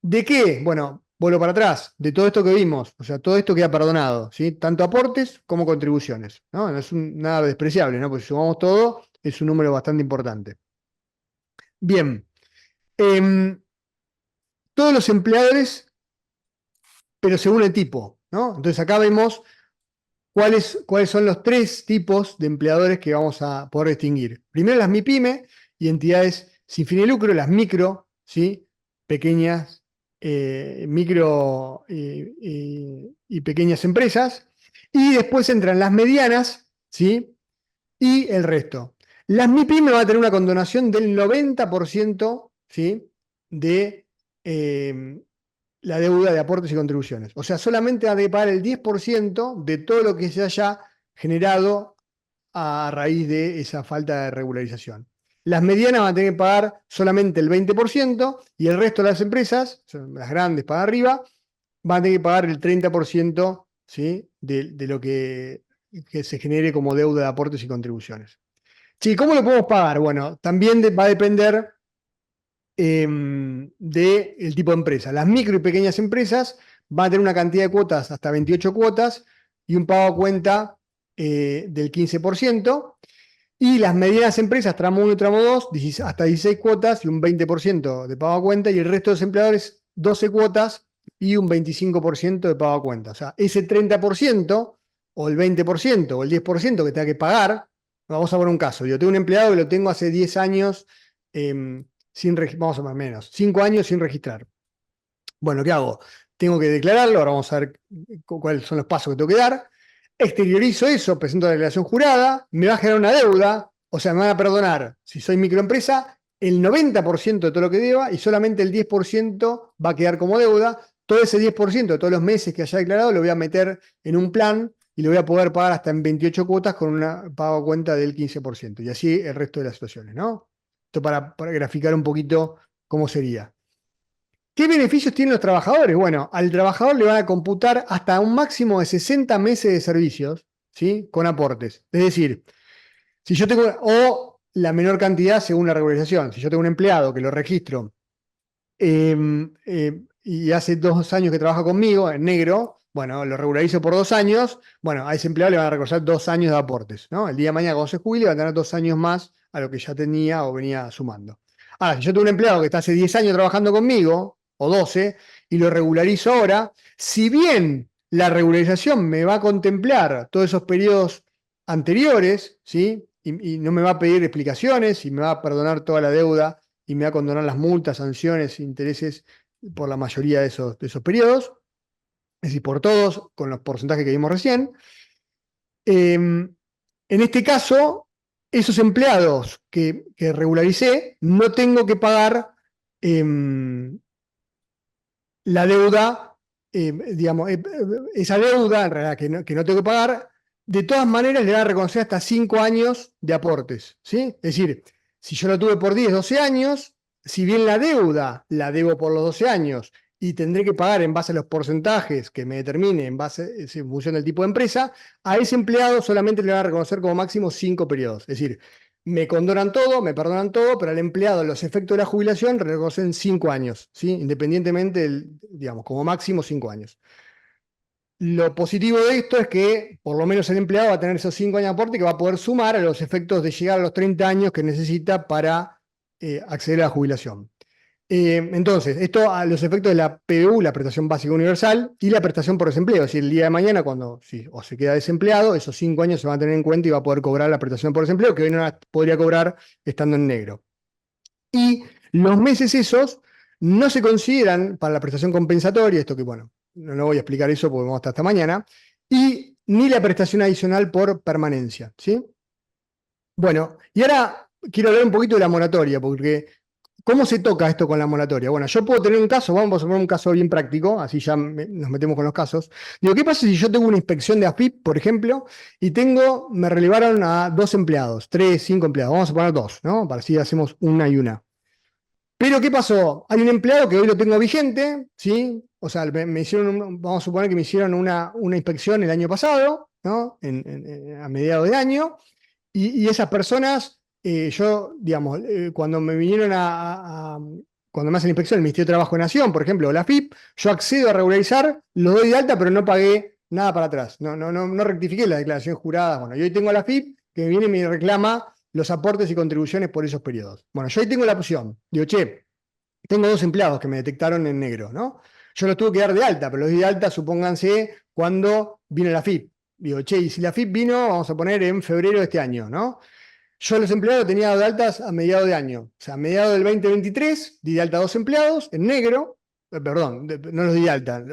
A: ¿De qué? Bueno, vuelvo para atrás, de todo esto que vimos, o sea, todo esto queda perdonado, ¿sí? Tanto aportes como contribuciones, ¿no? No es nada despreciable, ¿no? Porque si sumamos todo, es un número bastante importante. Bien, todos los empleadores, pero según el tipo, ¿no? Entonces acá vemos cuáles son los tres tipos de empleadores que vamos a poder distinguir. Primero las MIPYME y entidades sin fin de lucro, las micro, ¿sí? Pequeñas, micro y pequeñas empresas. Y después entran las medianas, ¿sí? Y el resto. Las MIPYME van a tener una condonación del 90%, ¿sí?, de la deuda de aportes y contribuciones. O sea, solamente ha de pagar el 10% de todo lo que se haya generado a raíz de esa falta de regularización. Las medianas van a tener que pagar solamente el 20% y el resto de las empresas, las grandes para arriba, van a tener que pagar el 30%, ¿sí?, de lo que se genere como deuda de aportes y contribuciones. Sí, ¿cómo lo podemos pagar? Bueno, también va a depender del tipo de empresa. Las micro y pequeñas empresas van a tener una cantidad de cuotas, hasta 28 cuotas, y un pago a cuenta del 15%. Y las medianas empresas, tramo 1 y tramo 2, hasta 16 cuotas y un 20% de pago a cuenta. Y el resto de los empleadores, 12 cuotas y un 25% de pago a cuenta. O sea, ese 30% o el 20% o el 10% que tenga que pagar, vamos a poner un caso. Yo tengo un empleado que lo tengo hace 10 años vamos a más o menos, 5 años sin registrar. Bueno, ¿qué hago? Tengo que declararlo, ahora vamos a ver cuáles son los pasos que tengo que dar. Exteriorizo eso, presento la declaración jurada, me va a generar una deuda, o sea, me van a perdonar, si soy microempresa, el 90% de todo lo que deba y solamente el 10% va a quedar como deuda. Todo ese 10% de todos los meses que haya declarado lo voy a meter en un plan y lo voy a poder pagar hasta en 28 cuotas con una pago a cuenta del 15%. Y así el resto de las situaciones, ¿no? Esto para graficar un poquito cómo sería. ¿Qué beneficios tienen los trabajadores? Bueno, al trabajador le van a computar hasta un máximo de 60 meses de servicios, ¿sí?, con aportes. Es decir, si yo tengo, o la menor cantidad según la regularización. Si yo tengo un empleado que lo registro y hace 2 años que trabaja conmigo en negro, bueno, lo regularizo por 2 años, bueno, a ese empleado le van a reconocer 2 años de aportes, ¿no? El día de mañana cuando se jubile va a tener 2 años más a lo que ya tenía o venía sumando. Ahora, si yo tengo un empleado que está hace 10 años trabajando conmigo, o 12, y lo regularizo ahora, si bien la regularización me va a contemplar todos esos periodos anteriores, ¿sí?, y no me va a pedir explicaciones y me va a perdonar toda la deuda y me va a condonar las multas, sanciones, intereses por la mayoría de esos periodos. es decir, por todos, con los porcentajes que vimos recién. En este caso, esos empleados que regularicé, no tengo que pagar la deuda, digamos, esa deuda en realidad que no tengo que pagar, de todas maneras le va a reconocer hasta 5 años de aportes, ¿sí? Es decir, si yo lo tuve por 10, 12 años, si bien la deuda la debo por los 12 años y tendré que pagar en base a los porcentajes que me determine en función del tipo de empresa, a ese empleado solamente le va a reconocer como máximo 5 periodos. Es decir, me condonan todo, me perdonan todo, pero al empleado los efectos de la jubilación reconocen 5 años, ¿sí? Independientemente, digamos, como máximo 5 años. Lo positivo de esto es que por lo menos el empleado va a tener esos 5 años de aporte que va a poder sumar a los efectos de llegar a los 30 años que necesita para acceder a la jubilación. Entonces, esto a los efectos de la PBU, la prestación básica universal, y la prestación por desempleo. Es decir, el día de mañana, cuando o se queda desempleado, esos 5 años se van a tener en cuenta y va a poder cobrar la prestación por desempleo, que hoy no la podría cobrar estando en negro. Y los meses esos no se consideran para la prestación compensatoria, esto que, bueno, no voy a explicar eso porque vamos hasta mañana, y ni la prestación adicional por permanencia, ¿sí? Bueno, y ahora quiero hablar un poquito de la moratoria, porque ¿cómo se toca esto con la moratoria? Bueno, yo puedo tener un caso, vamos a poner un caso bien práctico, así ya nos metemos con los casos. Digo, ¿qué pasa si yo tengo una inspección de AFIP, por ejemplo, y me relevaron a 2 empleados, 3, 5 empleados, vamos a poner 2, ¿no? Para así hacemos una y una. Pero, ¿qué pasó? Hay un empleado que hoy lo tengo vigente, ¿sí? O sea, me hicieron, vamos a suponer que me hicieron una inspección el año pasado, ¿no? A mediados de año, y esas personas, yo, digamos, cuando me vinieron cuando me hacen la inspección el Ministerio de Trabajo de Nación, por ejemplo, o la FIP, yo accedo a regularizar, lo doy de alta, pero no pagué nada para atrás. No rectifiqué la declaración jurada. Bueno, yo hoy tengo a la FIP que me viene y me reclama los aportes y contribuciones por esos periodos. Bueno, yo ahí tengo la opción. Digo, che, tengo 2 empleados que me detectaron en negro, ¿no? Yo los tuve que dar de alta, pero los di de alta, supónganse, cuando vino la FIP. Digo, che, y si la FIP vino, vamos a poner en febrero de este año, ¿no? Yo los empleados tenía dado de altas a mediados de año. O sea, a mediados del 2023 di de alta a 2 empleados en negro. Perdón, no los di de alta.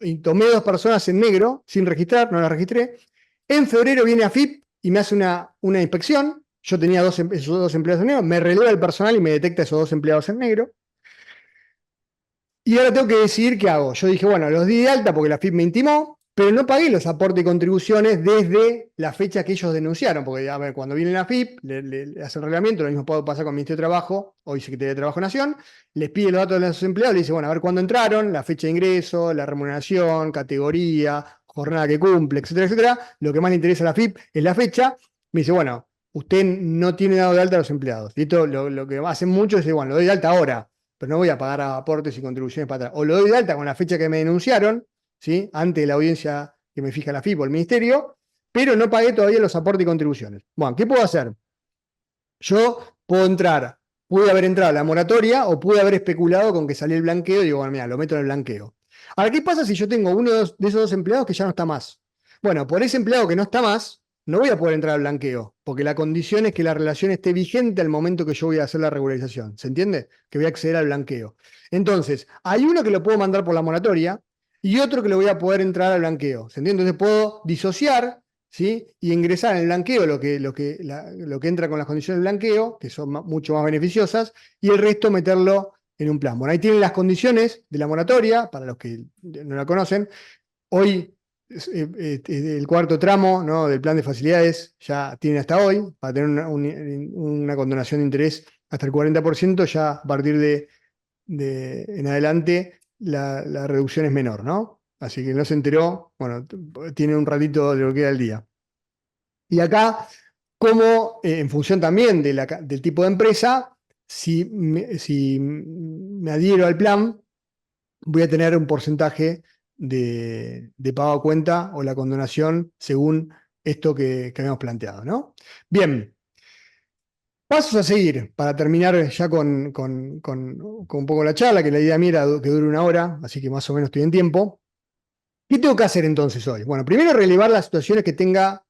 A: Y tomé 2 personas en negro, sin registrar, no las registré. En febrero viene a FIP y me hace una inspección. Yo tenía esos 2 empleados en negro. Me releva el personal y me detecta esos 2 empleados en negro. Y ahora tengo que decidir qué hago. Yo dije, bueno, los di de alta porque la FIP me intimó, pero no pagué los aportes y contribuciones desde la fecha que ellos denunciaron, porque a ver, cuando viene la FIP, le hace el reglamento, lo mismo puede pasar con el Ministerio de Trabajo, hoy Secretaría de Trabajo Nación, les pide los datos de los empleados, le dice, bueno, a ver cuándo entraron, la fecha de ingreso, la remuneración, categoría, jornada que cumple, etcétera, etcétera. Lo que más le interesa a la FIP es la fecha. Me dice, bueno, usted no tiene dado de alta a los empleados. Y esto lo que hacen muchos es, bueno, lo doy de alta ahora, pero no voy a pagar aportes y contribuciones para atrás. O lo doy de alta con la fecha que me denunciaron, ¿sí? Antes de la audiencia que me fija la FIP o el Ministerio, pero no pagué todavía los aportes y contribuciones. Bueno, ¿qué puedo hacer? Yo pude haber entrado a la moratoria o pude haber especulado con que salía el blanqueo y digo, bueno, mira, lo meto en el blanqueo. Ahora, ¿qué pasa si yo tengo uno de esos 2 empleados que ya no está más? Bueno, por ese empleado que no está más, no voy a poder entrar al blanqueo, porque la condición es que la relación esté vigente al momento que yo voy a hacer la regularización. ¿Se entiende? Que voy a acceder al blanqueo. Entonces, hay uno que lo puedo mandar por la moratoria y otro que lo voy a poder entrar al blanqueo. ¿Se entiende? Entonces puedo disociar, ¿sí? Y ingresar en el blanqueo lo que entra con las condiciones del blanqueo, que son mucho más beneficiosas, y el resto meterlo en un plan. Bueno, ahí tienen las condiciones de la moratoria, para los que no la conocen. Hoy el cuarto tramo, ¿no?, del plan de facilidades ya tiene hasta hoy, para tener una condonación de interés hasta el 40%, ya a partir de en adelante la reducción es menor, ¿no? Así que no se enteró, bueno, tiene un ratito de lo que queda el día. Y acá, como en función también del tipo de empresa, si me adhiero al plan, voy a tener un porcentaje de pago a cuenta o la condonación según esto que habíamos planteado, ¿no? Bien, pasos a seguir para terminar ya con un poco la charla, que la idea mía era que dure 1 hora, así que más o menos estoy en tiempo. ¿Qué tengo que hacer entonces hoy? Bueno, primero relevar las situaciones que tenga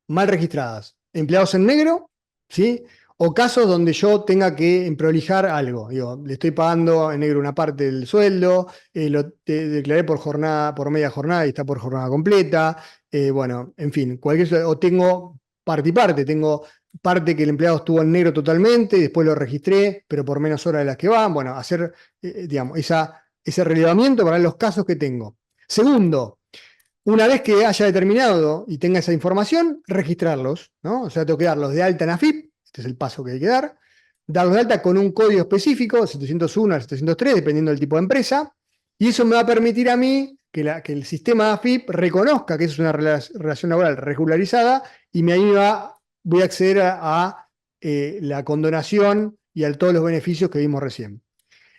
A: mal registradas. Empleados en negro, ¿sí? O casos donde yo tenga que prolijar algo. Digo, le estoy pagando en negro una parte del sueldo, declaré por jornada, por media jornada y está por jornada completa. Bueno, en fin, o tengo parte y parte. Tengo parte que el empleado estuvo en negro totalmente, y después lo registré, pero por menos horas de las que van. Bueno, hacer, digamos, ese relevamiento para los casos que tengo. Segundo, una vez que haya determinado y tenga esa información, registrarlos, ¿no? O sea, tengo que darlos de alta en AFIP, este es el paso que hay que dar, darlos de alta con un código específico, 701 al 703, dependiendo del tipo de empresa, y eso me va a permitir a mí que el sistema de AFIP reconozca que eso es una relación laboral regularizada y voy a acceder a la condonación y a todos los beneficios que vimos recién.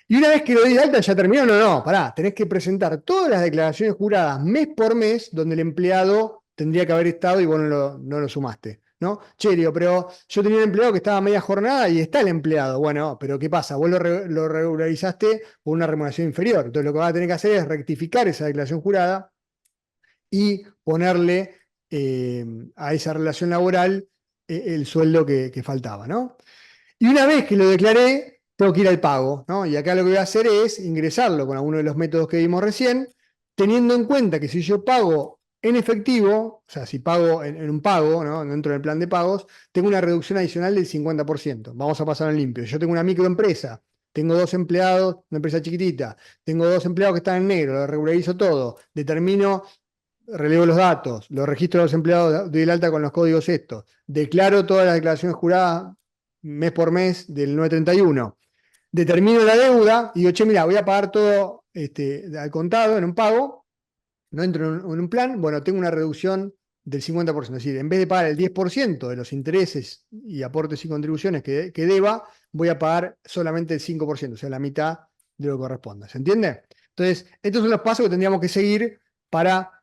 A: Y una vez que lo di de alta, ya terminó. No, pará, tenés que presentar todas las declaraciones juradas mes por mes donde el empleado tendría que haber estado y vos no lo sumaste, ¿no? Che, digo, pero yo tenía un empleado que estaba a media jornada y está el empleado. Bueno, pero ¿qué pasa? Vos lo regularizaste por una remuneración inferior. Entonces lo que vas a tener que hacer es rectificar esa declaración jurada y ponerle a esa relación laboral el sueldo que faltaba, ¿no? Y una vez que lo declaré, tengo que ir al pago, ¿no? Y acá lo que voy a hacer es ingresarlo con alguno de los métodos que vimos recién, teniendo en cuenta que si yo pago en efectivo, o sea, si pago en un pago, ¿no? Dentro del plan de pagos, tengo una reducción adicional del 50%. Vamos a pasar en limpio. Yo tengo una microempresa, tengo 2 empleados, una empresa chiquitita, tengo 2 empleados que están en negro, lo regularizo todo, relevo los datos, los registro a los empleados, doy el alta con los códigos estos, declaro todas las declaraciones juradas mes por mes del 931, determino la deuda y digo, che, mira, voy a pagar todo al contado en un pago, no entro en un plan, bueno, tengo una reducción del 50%, es decir, en vez de pagar el 10% de los intereses y aportes y contribuciones que deba, voy a pagar solamente el 5%, o sea, la mitad de lo que corresponda. ¿Se entiende? Entonces, estos son los pasos que tendríamos que seguir para